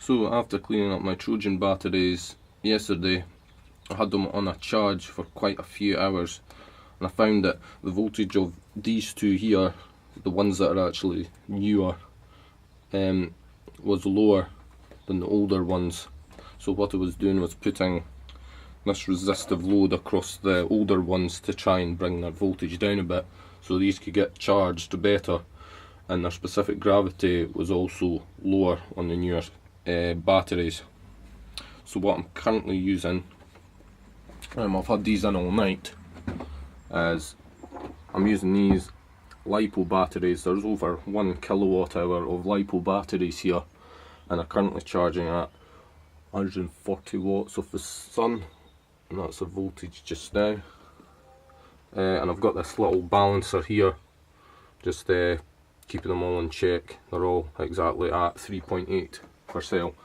So after cleaning up my Trojan batteries yesterday, I had them on a charge for quite a few hours, and I found that the voltage of these two here, the ones that are actually newer, was lower than the older ones. So what I was doing was putting this resistive load across the older ones to try and bring their voltage down a bit, so these could get charged better, and their specific gravity was also lower on the newer batteries. So what I'm currently using, I've had these in all night, is I'm using these LiPo batteries. There's over 1 kilowatt hour of LiPo batteries here, and I'm currently charging at 140 watts of the sun, and that's the voltage just now. And I've got this little balancer here, just keeping them all in check. They're all exactly at 3.8 per cell.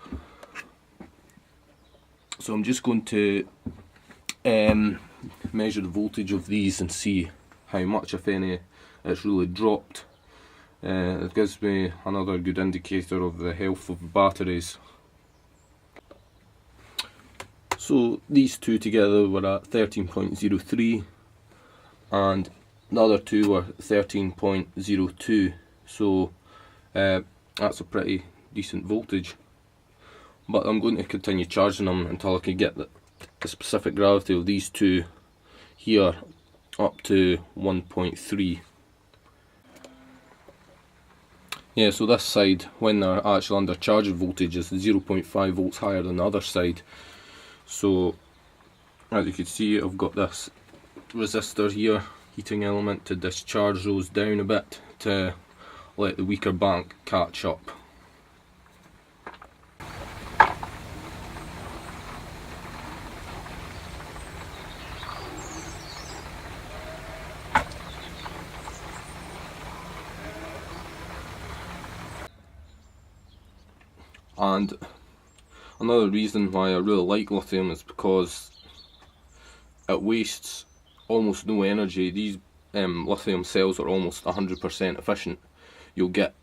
So I'm just going to measure the voltage of these and see how much, if any, it's really dropped. It gives me another good indicator of the health of the batteries. So these two together were at 13.03 and the other two were 13.02, so that's a pretty decent voltage. But I'm going to continue charging them until I can get the specific gravity of these two here up to 1.3. Yeah, so this side, when they're actually under charge voltage, is 0.5 volts higher than the other side. So as you can see, I've got this resistor here, heating element, to discharge those down a bit to let the weaker bank catch up. And another reason why I really like lithium is because it wastes almost no energy. These lithium cells are almost 100% efficient. You'll get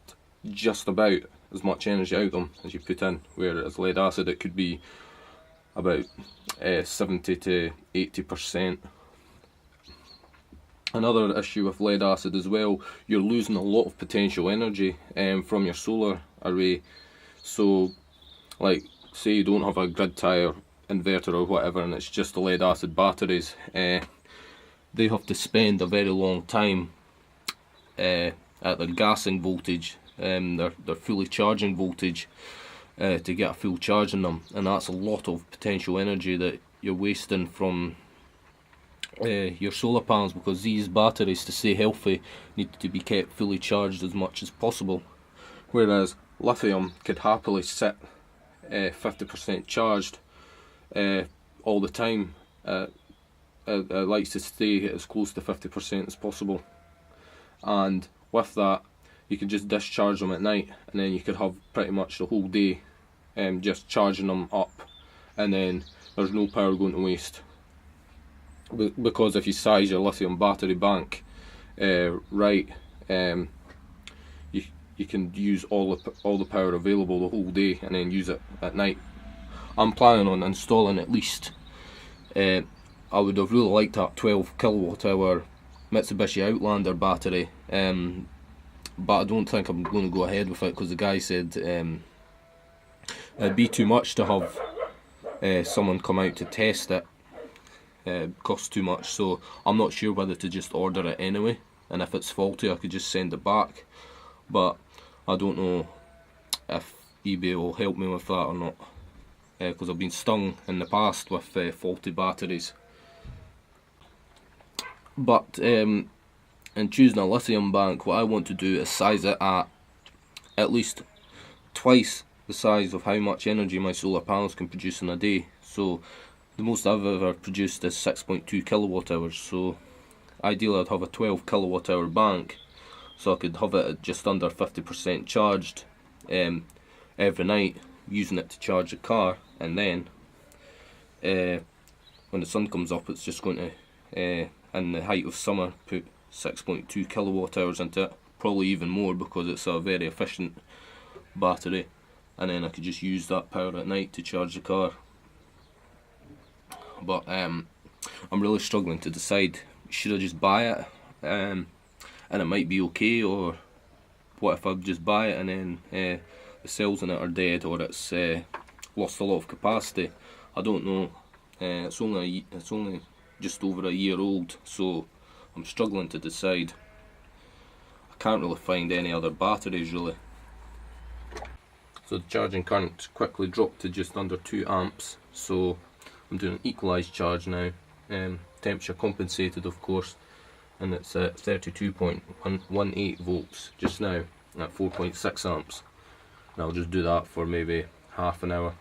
just about as much energy out of them as you put in, whereas lead acid, it could be about 70 to 80%. Another issue with lead acid as well, you're losing a lot of potential energy from your solar array. So like, say you don't have a grid tie or inverter or whatever, and it's just the lead acid batteries, they have to spend a very long time at their gassing voltage, their fully charging voltage, to get a full charge in them, and that's a lot of potential energy that you're wasting from your solar panels, because these batteries, to stay healthy, need to be kept fully charged as much as possible, whereas lithium could happily sit 50% charged all the time. It likes to stay as close to 50% as possible, and with that you could just discharge them at night, and then you could have pretty much the whole day just charging them up, and then there's no power going to waste. Because if you size your lithium battery bank right, you can use all the power available the whole day and then use it at night. I'm planning on installing at least, I would have really liked that 12 kilowatt hour Mitsubishi Outlander battery, but I don't think I'm going to go ahead with it, because the guy said it'd be too much to have someone come out to test it. Costs too much, so I'm not sure whether to just order it anyway, and if it's faulty I could just send it back. But I don't know if eBay will help me with that or not, because I've been stung in the past with faulty batteries. But in choosing a lithium bank, what I want to do is size it at least twice the size of how much energy my solar panels can produce in a day. So the most I've ever produced is 6.2 kilowatt hours, so ideally I'd have a 12 kilowatt hour bank, so I could have it at just under 50% charged every night, using it to charge the car, and then when the sun comes up, it's just going to, in the height of summer, put 6.2 kilowatt hours into it, probably even more, because it's a very efficient battery. and then I could just use that power at night to charge the car. But I'm really struggling to decide, should I just buy it and it might be okay, or what if I just buy it and then the cells in it are dead, or it's lost a lot of capacity. I don't know. It's only just over a year old, so I'm struggling to decide. I can't really find any other batteries really. So the charging current quickly dropped to just under 2 amps, so I'm doing an equalised charge now, temperature compensated of course, and it's at 32.18 volts just now at 4.6 amps. And I'll just do that for maybe half an hour,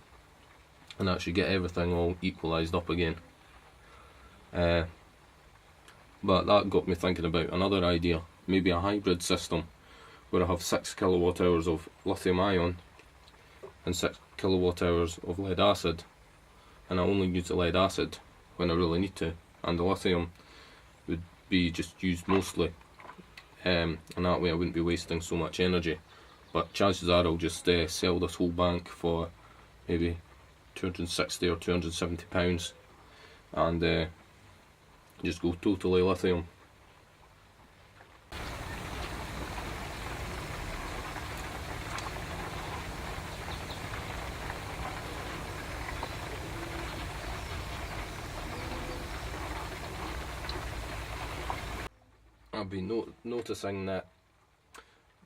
and that should get everything all equalised up again. But that got me thinking about another idea, maybe a hybrid system where I have 6 kilowatt hours of lithium ion and 6 kilowatt hours of lead acid, and I only use the lead acid when I really need to, and the lithium would be just used mostly, and that way I wouldn't be wasting so much energy. But chances are I'll just sell this whole bank for maybe £260 or £270 and just go totally lithium. I've been noticing that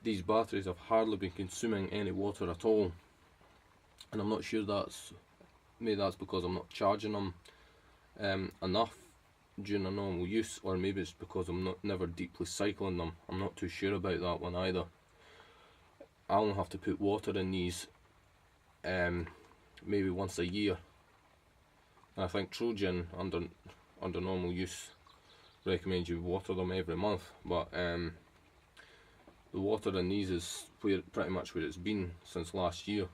these batteries have hardly been consuming any water at all, and I'm not sure maybe that's because I'm not charging them enough during a normal use, or maybe it's because I'm never deeply cycling them. I'm not too sure about that one either. I only have to put water in these maybe once a year, and I think Trojan under normal use recommends you water them every month, but the water in these is pretty much where it's been since last year.